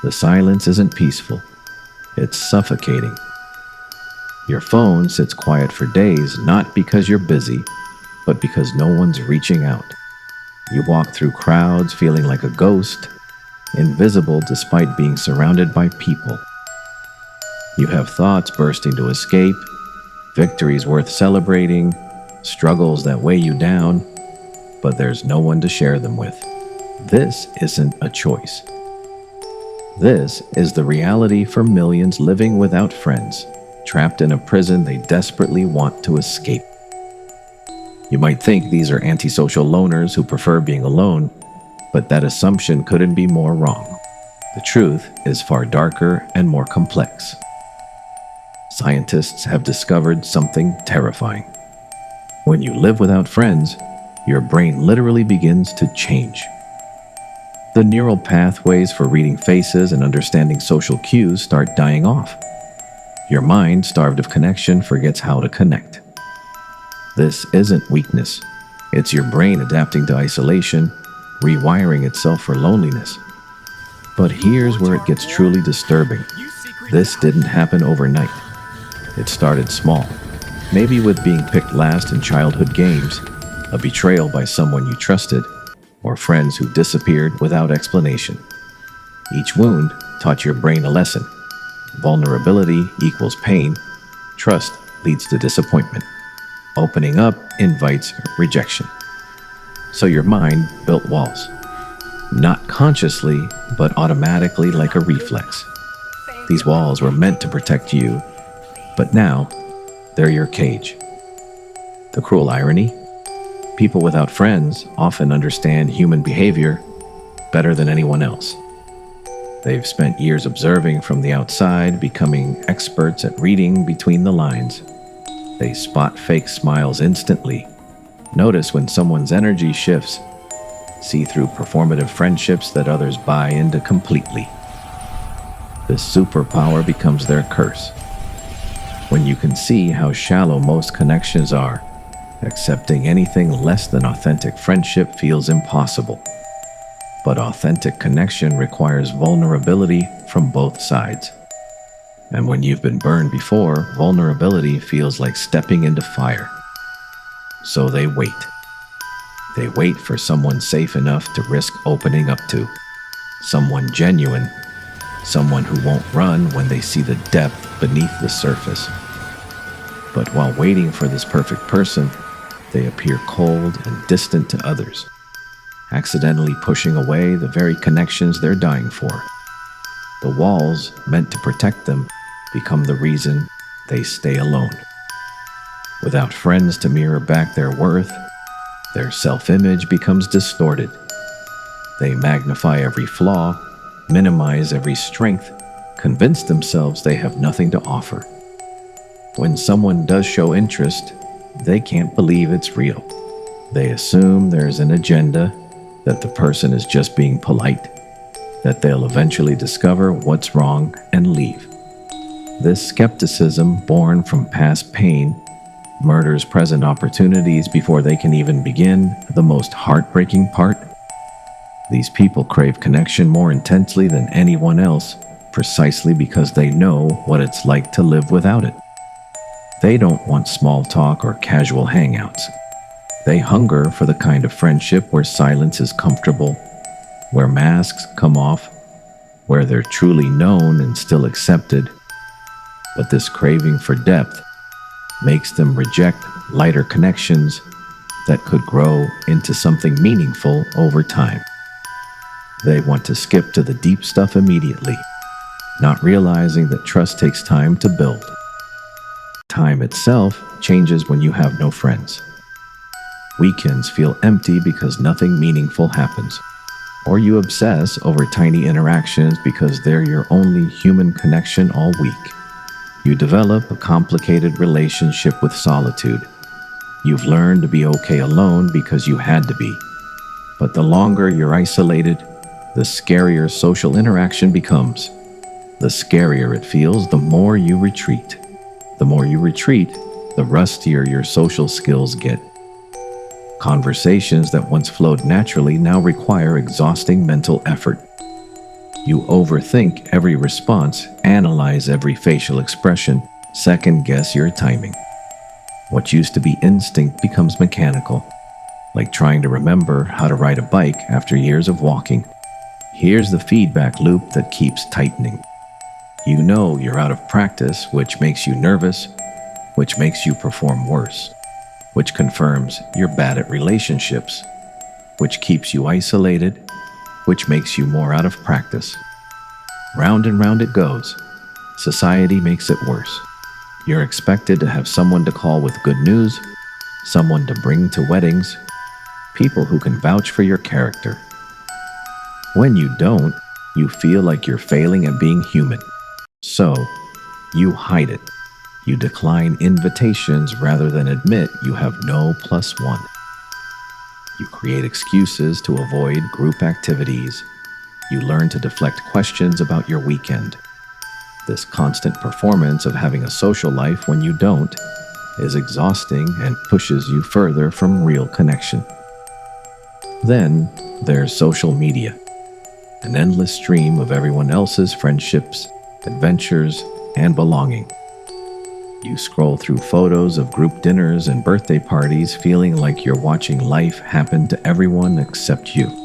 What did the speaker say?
The silence isn't peaceful, it's suffocating. Your phone sits quiet for days not because you're busy, but because no one's reaching out. You walk through crowds feeling like a ghost, invisible despite being surrounded by people. You have thoughts bursting to escape, victories worth celebrating, struggles that weigh you down, but there's no one to share them with. This isn't a choice. This is the reality for millions living without friends, trapped in a prison they desperately want to escape. You might think these are antisocial loners who prefer being alone, but that assumption couldn't be more wrong. The truth is far darker and more complex. Scientists have discovered something terrifying. When you live without friends, your brain literally begins to change. The neural pathways for reading faces and understanding social cues start dying off. Your mind, starved of connection, forgets how to connect. This isn't weakness. It's your brain adapting to isolation, rewiring itself for loneliness. But here's where it gets truly disturbing. This didn't happen overnight. It started small, maybe with being picked last in childhood games, a betrayal by someone you trusted, or friends who disappeared without explanation. Each wound taught your brain a lesson. Vulnerability equals pain. Trust leads to disappointment. Opening up invites rejection. So your mind built walls. Not consciously, but automatically like a reflex. These walls were meant to protect you, but now they're your cage. The cruel irony? People without friends often understand human behavior better than anyone else. They've spent years observing from the outside, becoming experts at reading between the lines. They spot fake smiles instantly, notice when someone's energy shifts, see through performative friendships that others buy into completely. This superpower becomes their curse. When you can see how shallow most connections are, accepting anything less than authentic friendship feels impossible. But authentic connection requires vulnerability from both sides. And when you've been burned before, vulnerability feels like stepping into fire. So they wait. They wait for someone safe enough to risk opening up to. Someone genuine. Someone who won't run when they see the depth beneath the surface. But while waiting for this perfect person, they appear cold and distant to others, accidentally pushing away the very connections they're dying for. The walls meant to protect them become the reason they stay alone. Without friends to mirror back their worth, their self-image becomes distorted. They magnify every flaw, minimize every strength, convince themselves they have nothing to offer. When someone does show interest, they can't believe it's real. They assume there's an agenda, that the person is just being polite, that they'll eventually discover what's wrong and leave. This skepticism, born from past pain, murders present opportunities before they can even begin. The most heartbreaking part? These people crave connection more intensely than anyone else, precisely because they know what it's like to live without it. They don't want small talk or casual hangouts. They hunger for the kind of friendship where silence is comfortable, where masks come off, where they're truly known and still accepted. But this craving for depth makes them reject lighter connections that could grow into something meaningful over time. They want to skip to the deep stuff immediately, not realizing that trust takes time to build. Time itself changes when you have no friends. Weekends feel empty because nothing meaningful happens, or you obsess over tiny interactions because they're your only human connection all week. You develop a complicated relationship with solitude. You've learned to be okay alone because you had to be. But the longer you're isolated, the scarier social interaction becomes. The scarier it feels, the more you retreat. The more you retreat, the rustier your social skills get. Conversations that once flowed naturally now require exhausting mental effort. You overthink every response, analyze every facial expression, second guess your timing. What used to be instinct becomes mechanical, like trying to remember how to ride a bike after years of walking. Here's the feedback loop that keeps tightening. You know you're out of practice, which makes you nervous, which makes you perform worse, which confirms you're bad at relationships, which keeps you isolated, which makes you more out of practice. Round and round it goes. Society makes it worse. You're expected to have someone to call with good news, someone to bring to weddings, people who can vouch for your character. When you don't, you feel like you're failing at being human. So, you hide it. You decline invitations rather than admit you have no plus one. You create excuses to avoid group activities. You learn to deflect questions about your weekend. This constant performance of having a social life when you don't is exhausting and pushes you further from real connection. Then there's social media, an endless stream of everyone else's friendships, adventures, and belonging. You scroll through photos of group dinners and birthday parties feeling like you're watching life happen to everyone except you.